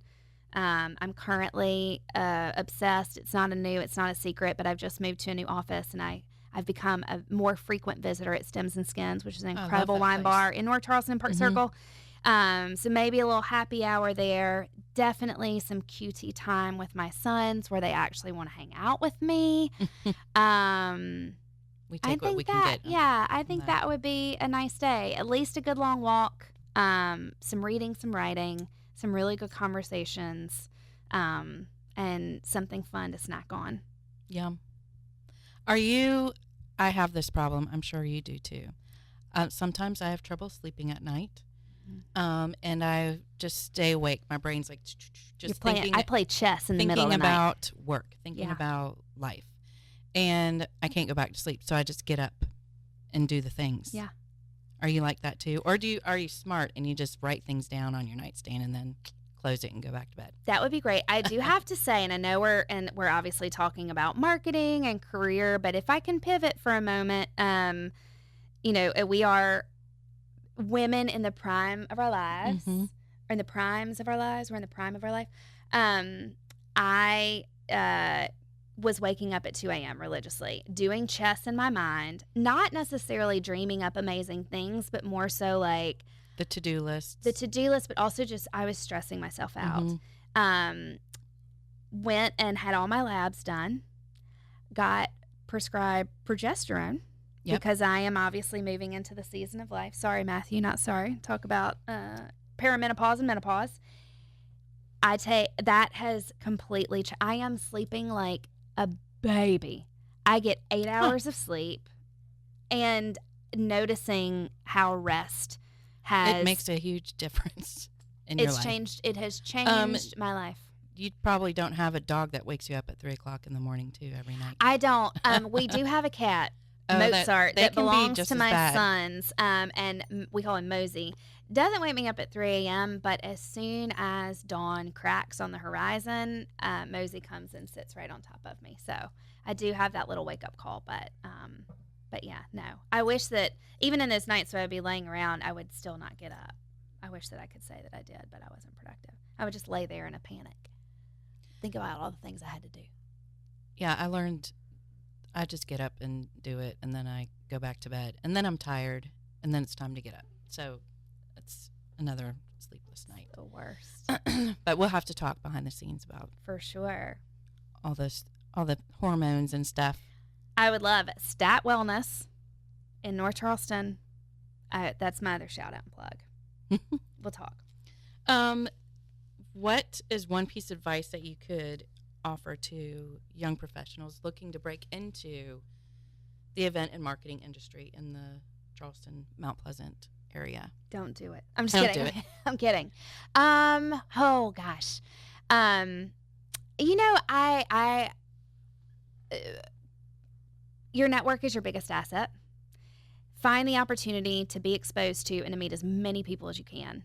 I'm currently obsessed. It's not a secret, but I've just moved to a new office, and I've become a more frequent visitor at Stems and Skins, which is an incredible wine bar in North Charleston, Park Circle. So maybe a little happy hour there. Definitely some QT time with my sons where they actually want to hang out with me. We take what we can get. Yeah, I think that would be a nice day. At least a good long walk, some reading, some writing, some really good conversations, and something fun to snack on. Yeah. I have this problem. I'm sure you do too. Sometimes I have trouble sleeping at night. And I just stay awake. My brain's like just thinking. I play chess in the middle of the night. Thinking about work, thinking about life. And I can't go back to sleep, so I just get up and do the things. Yeah. Are you like that too? Or are you smart and you just write things down on your nightstand and then close it and go back to bed? That would be great. I do have to say, and I know we're obviously talking about marketing and career, but if I can pivot for a moment, we are women in the prime of our lives, or in the primes of our lives. We're in the prime of our life. I was waking up at 2 a.m. religiously, doing chess in my mind, not necessarily dreaming up amazing things, but more so like the to-do list, but also just I was stressing myself out. Went and had all my labs done, got prescribed progesterone. Yep. Because I am obviously moving into the season of life. Sorry, Matthew, not sorry. Talk about perimenopause and menopause. That has completely I am sleeping like a baby. I get 8 hours of sleep, and noticing how rest has... It makes a huge difference in your life. It has changed my life. You probably don't have a dog that wakes you up at 3 o'clock in the morning, too, every night. I don't. We do have a cat. Mozart that belongs to my sons, and we call him Mosey. Doesn't wake me up at 3 a.m., but as soon as dawn cracks on the horizon, Mosey comes and sits right on top of me. So I do have that little wake-up call, but yeah, no. I wish that even in those nights where I'd be laying around, I would still not get up. I wish that I could say that I did, but I wasn't productive. I would just lay there in a panic, think about all the things I had to do. Yeah, I learned... I just get up and do it, and then I go back to bed, and then I'm tired, and then it's time to get up. So it's another sleepless night. The worst. But we'll have to talk behind the scenes about for sure all the hormones and stuff. I would love it. Stat Wellness in North Charleston. That's my other shout out and plug. We'll talk. What is one piece of advice that you could offer to young professionals looking to break into the event and marketing industry in the Charleston, Mount Pleasant area? Don't do it. I'm just kidding. Do it. I'm kidding. Oh gosh. Your network is your biggest asset. Find the opportunity to be exposed to and to meet as many people as you can.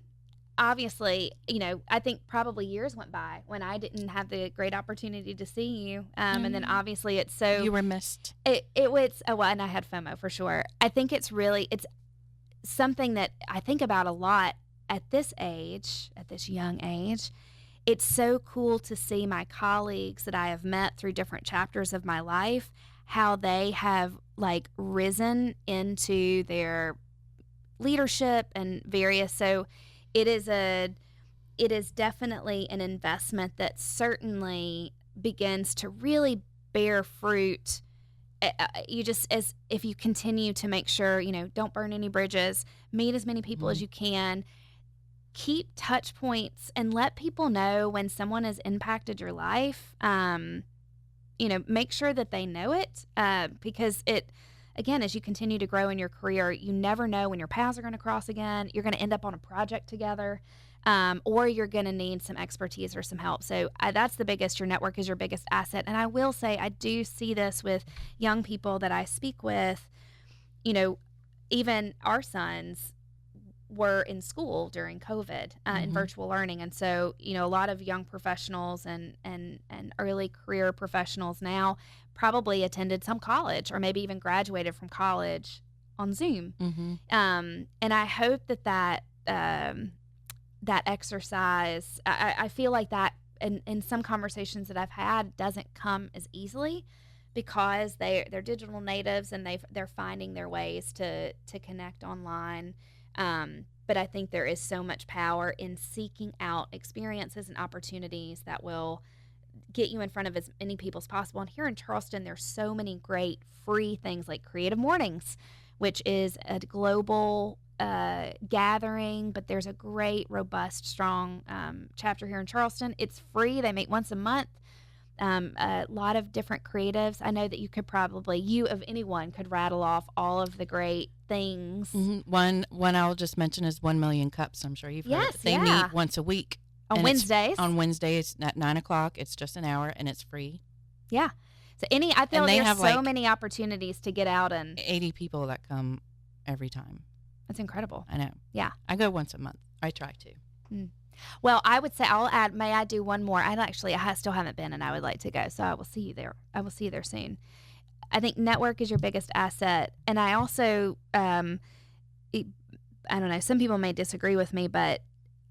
Obviously, I think probably years went by when I didn't have the great opportunity to see you. And then obviously it's so... You were missed. It was... Oh, well, and I had FOMO for sure. I think it's something that I think about a lot at this young age. It's so cool to see my colleagues that I have met through different chapters of my life, how they have risen into their leadership and various... So it is definitely an investment that certainly begins to really bear fruit you just, as if you continue to make sure, don't burn any bridges, meet as many people as you can, keep touch points, and let people know when someone has impacted your life. Make sure that they know it, because again, as you continue to grow in your career, you never know when your paths are going to cross again. You're going to end up on a project together, or you're going to need some expertise or some help. So that's the biggest. Your network is your biggest asset. And I will say, I do see this with young people that I speak with. Even our sons were in school during COVID, in virtual learning. And so, a lot of young professionals and early career professionals now probably attended some college or maybe even graduated from college on Zoom. And I hope that exercise, I feel like that in some conversations that I've had doesn't come as easily, because they're digital natives and they're finding their ways to connect online. But I think there is so much power in seeking out experiences and opportunities that will get you in front of as many people as possible. And here in Charleston, there's so many great free things like Creative Mornings, which is a global gathering, but there's a great, robust, strong chapter here in Charleston. It's free. They meet once a month. A lot of different creatives. I know that you of anyone could rattle off all of the great things. One I'll just mention is 1 Million Cups. I'm sure you've heard. Yes, They meet once a week. On Wednesdays? On Wednesdays at 9:00. It's just an hour and it's free. Yeah. So I feel there's so many opportunities to get out, and 80 people that come every time. That's incredible. I know. Yeah. I go once a month. I try to. Well, I would say may I do one more? I still haven't been, and I would like to go. So I will see you there. I will see you there soon. I think network is your biggest asset. And I also, I don't know, some people may disagree with me, but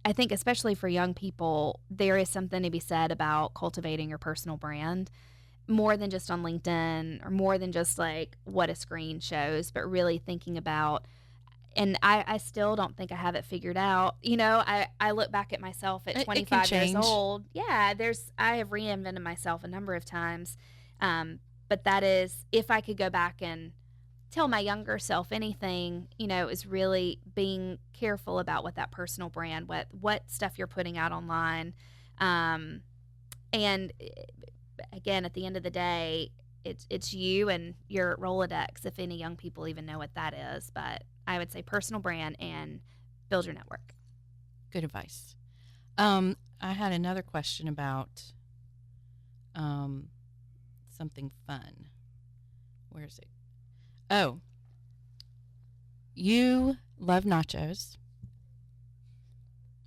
I think especially for young people, there is something to be said about cultivating your personal brand more than just on LinkedIn or more than just like what a screen shows, but really thinking about, and I still don't think I have it figured out. I look back at myself at 25 years old. Yeah, I have reinvented myself a number of times. But that is, if I could go back and tell my younger self anything, is really being careful about what that personal brand, what stuff you're putting out online. And again, at the end of the day, it's you and your Rolodex, if any young people even know what that is. But I would say personal brand and build your network. Good advice. I had another question about something fun. Where is it? Oh, you love nachos.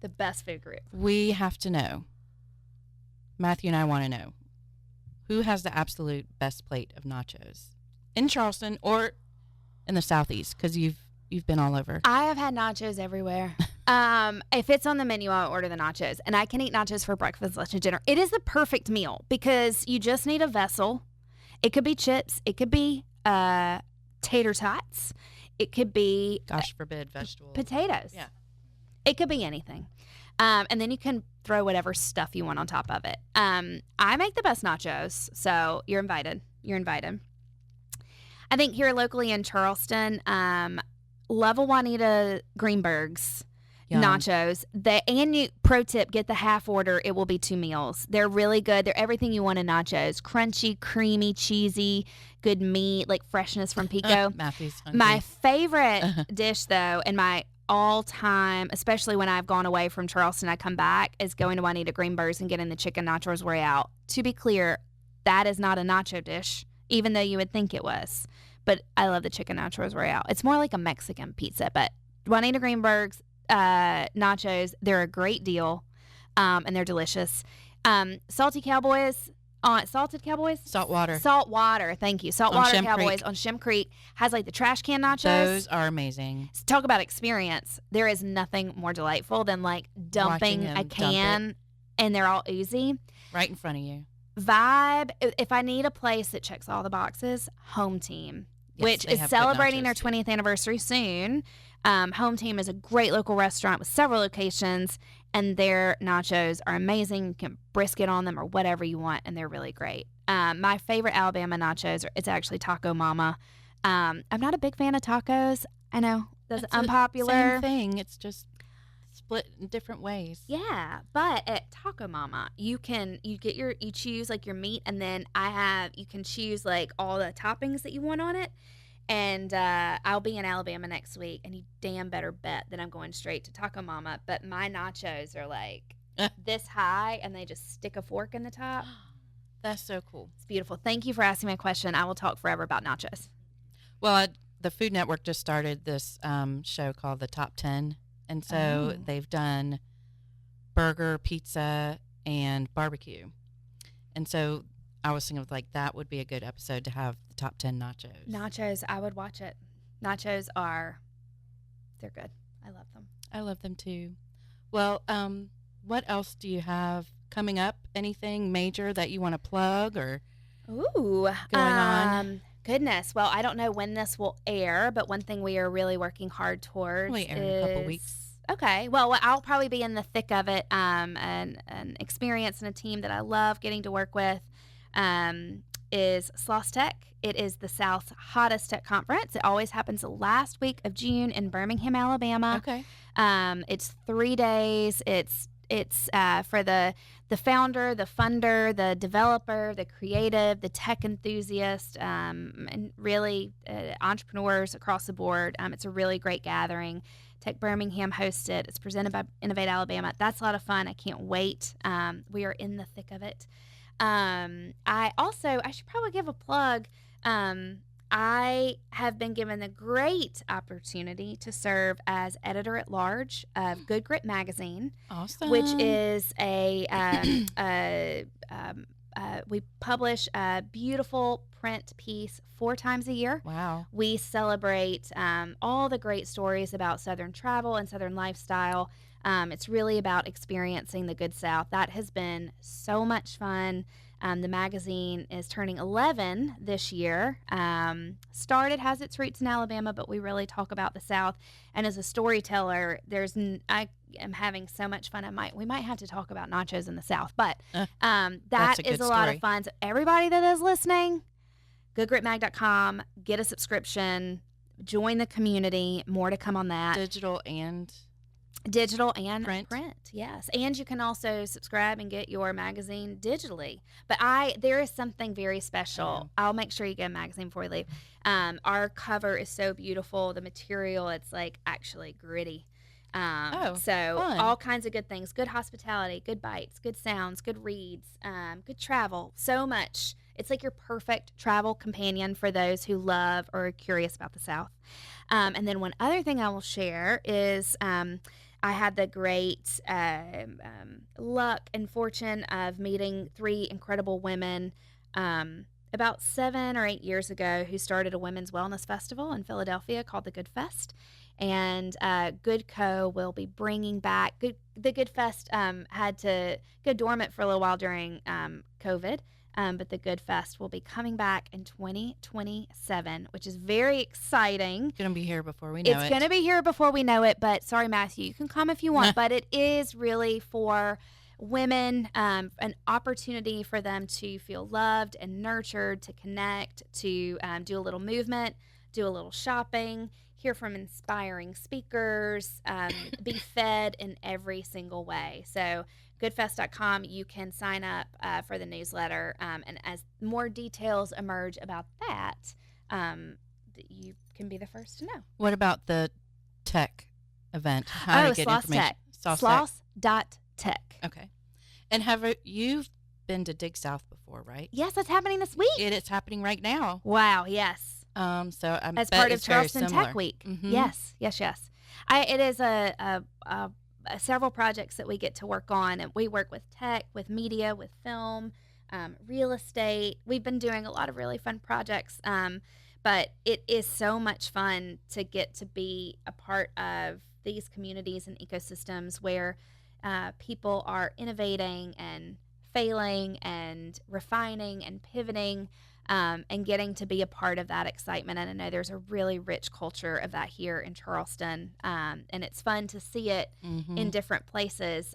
The best food group. We have to know. Matthew and I want to know. Who has the absolute best plate of nachos in Charleston or in the Southeast? Because you've been all over. I have had nachos everywhere. If it's on the menu, I'll order the nachos. And I can eat nachos for breakfast, lunch, and dinner. It is the perfect meal because you just need a vessel. It could be chips. It could be tater tots. It could be, gosh forbid, vegetables. Potatoes. Yeah. It could be anything. And then you can throw whatever stuff you want on top of it. I make the best nachos, so you're invited. I think here locally in Charleston, Level Juanita Greenberg's nachos. Pro tip, get the half order. It will be 2 meals. They're really good. They're everything you want in nachos. Crunchy, creamy, cheesy, good meat, like freshness from Pico. Matthew's hungry. My favorite dish, though, and my all-time, especially when I've gone away from Charleston, I come back, is going to Juanita Greenberg's and getting the chicken nachos Royale. To be clear, that is not a nacho dish, even though you would think it was. But I love the chicken nachos Royale. It's more like a Mexican pizza, but Juanita Greenberg's nachos, they're a great deal, and they're delicious. Salted Cowboys. Saltwater. Thank you. Saltwater Cowboys on Shem Creek has like the trash can nachos. Those are amazing. Talk about experience. There is nothing more delightful than like dumping a can and they're all oozy right in front of you. Vibe. If I need a place that checks all the boxes, Home Team, which is celebrating their 20th anniversary soon. Home Team is a great local restaurant with several locations, and their nachos are amazing. You can brisket on them or whatever you want, and they're really great. My favorite Alabama nachos, it's actually Taco Mama. I'm not a big fan of tacos. I know that's unpopular. Same thing. It's just split in different ways. Yeah, but at Taco Mama, you choose like your meat, and then you can choose like all the toppings that you want on it. And I'll be in Alabama next week, and you damn better bet that I'm going straight to Taco Mama. But my nachos are like this high, and they just stick a fork in the top. That's so cool. It's beautiful. Thank you for asking my question. I will talk forever about nachos. Well, the Food Network just started this show called The Top 10. And so they've done burger, pizza, and barbecue. And so I was thinking like that would be a good episode to have the top 10 nachos. Nachos, I would watch it. Nachos they're good. I love them. I love them too. Well, what else do you have coming up? Anything major that you want to plug or going on? Goodness. Well, I don't know when this will air, but one thing we are really working hard towards air in a couple weeks. Okay. Well, I'll probably be in the thick of it. An experience and a team that I love getting to work with is SLOS Tech. It is the South's hottest tech conference. It always happens the last week of June in Birmingham, Alabama. Okay. It's 3 days. It's for the founder, the funder, the developer, the creative, the tech enthusiast, and really entrepreneurs across the board. It's a really great gathering. Tech Birmingham hosts it. It's presented by Innovate Alabama. That's a lot of fun. I can't wait. We are in the thick of it. I should probably give a plug. I have been given the great opportunity to serve as editor-at-large of Good Grit magazine, awesome. Which is we publish a beautiful print piece 4 times a year. Wow. We celebrate all the great stories about Southern travel and Southern lifestyle. It's really about experiencing the Good South. That has been so much fun. The magazine is turning 11 this year. Has its roots in Alabama, but we really talk about the South. And as a storyteller, I am having so much fun. We might have to talk about nachos in the South, but that is a lot of fun. So everybody that is listening, goodgritmag.com, get a subscription, join the community. More to come on that. Digital and print, yes. And you can also subscribe and get your magazine digitally. But there is something very special. I'll make sure you get a magazine before we leave. Our cover is so beautiful. The material, it's like actually gritty. So fun. All kinds of good things. Good hospitality, good bites, good sounds, good reads, good travel. So much. It's like your perfect travel companion for those who love or are curious about the South. And then one other thing I will share is I had the great luck and fortune of meeting 3 incredible women about 7 or 8 years ago who started a women's wellness festival in Philadelphia called the Good Fest. And Goodco will be bringing back the Good Fest had to go dormant for a little while during COVID. But the Good Fest will be coming back in 2027, which is very exciting. It's going to be here before we know it. It's going to be here before we know it, but sorry, Matthew, you can come if you want, but it is really for women, an opportunity for them to feel loved and nurtured, to connect, to do a little movement, do a little shopping, hear from inspiring speakers, be fed in every single way. So goodfest.com, you can sign up for the newsletter, and as more details emerge about that, you can be the first to know. What about the tech event? How to get SLOS information? Tech. SLOS.tech. Okay. And you've been to Dig South before, right? Yes, that's happening this week. It's happening right now. Wow, yes. So I'm as part of Charleston Tech Week. Mm-hmm. Yes. It is several projects that we get to work on, and we work with tech, with media, with film, real estate. We've been doing a lot of really fun projects, but it is so much fun to get to be a part of these communities and ecosystems where people are innovating and failing and refining and pivoting and getting to be a part of that excitement. And I know there's a really rich culture of that here in Charleston, and it's fun to see it in different places.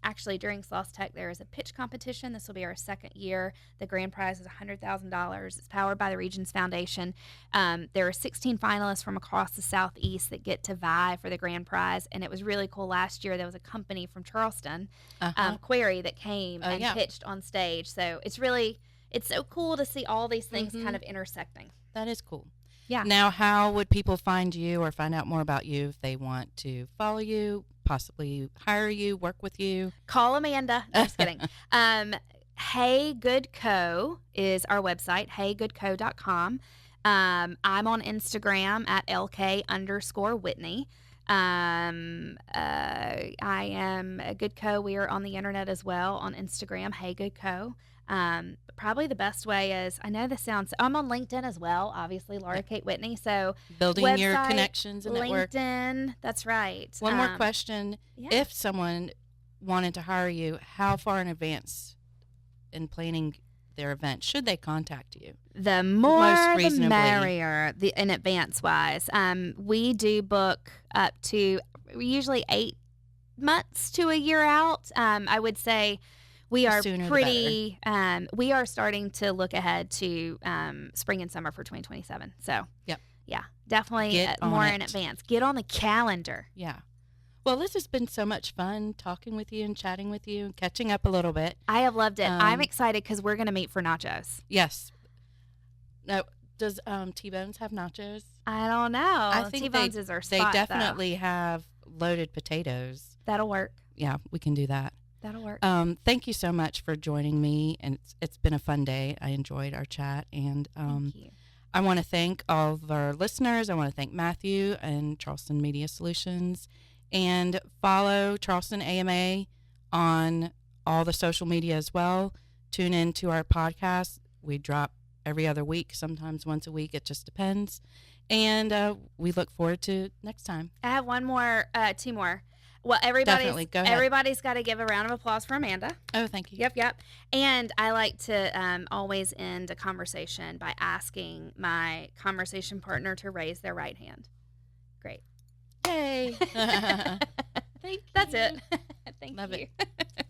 Actually, during Sloss Tech, there is a pitch competition. This will be our second year. The grand prize is $100,000. It's powered by the Regions Foundation. There are 16 finalists from across the Southeast that get to vie for the grand prize, and it was really cool. Last year, there was a company from Charleston, Query, that came and pitched on stage. So it's so cool to see all these things kind of intersecting. That is cool. Yeah. Now, how would people find you or find out more about you if they want to follow you, possibly hire you, work with you? Call Amanda. No, just kidding. Hey Goodco is our website, heygoodco.com. I'm on Instagram at LK_Whitney. I am a Goodco. We are on the internet as well on Instagram, Hey Goodco. Probably the best way is, I know this sounds, I'm on LinkedIn as well, obviously, Laura Kate Whitney. So building website, your connections and network. LinkedIn, that's right. One more question. Yeah. If someone wanted to hire you, how far in advance in planning their event should they contact you? The more the merrier, in advance wise. We do book up to usually 8 months to a year out. I would say we are pretty, we are starting to look ahead to spring and summer for 2027. So, yeah, definitely more in advance. Get on the calendar. Yeah. Well, this has been so much fun talking with you and chatting with you and catching up a little bit. I have loved it. I'm excited because we're going to meet for nachos. Yes. Now, does T-Bones have nachos? I don't know. I think T-Bones is our spot, they definitely have loaded potatoes. That'll work. Yeah, we can do that. That'll work. Thank you so much for joining me, and it's been a fun day. I enjoyed our chat, and thank you. I want to thank all of our listeners. I want to thank Matthew and Charleston Media Solutions. And follow Charleston AMA on all the social media as well. Tune in to our podcast. We drop every other week, sometimes once a week. It just depends. And we look forward to next time. I have two more. Well, everybody's got to give a round of applause for Amanda. Oh, thank you. Yep. And I like to always end a conversation by asking my conversation partner to raise their right hand. Great. Yay. That's it. Thank Love you. it.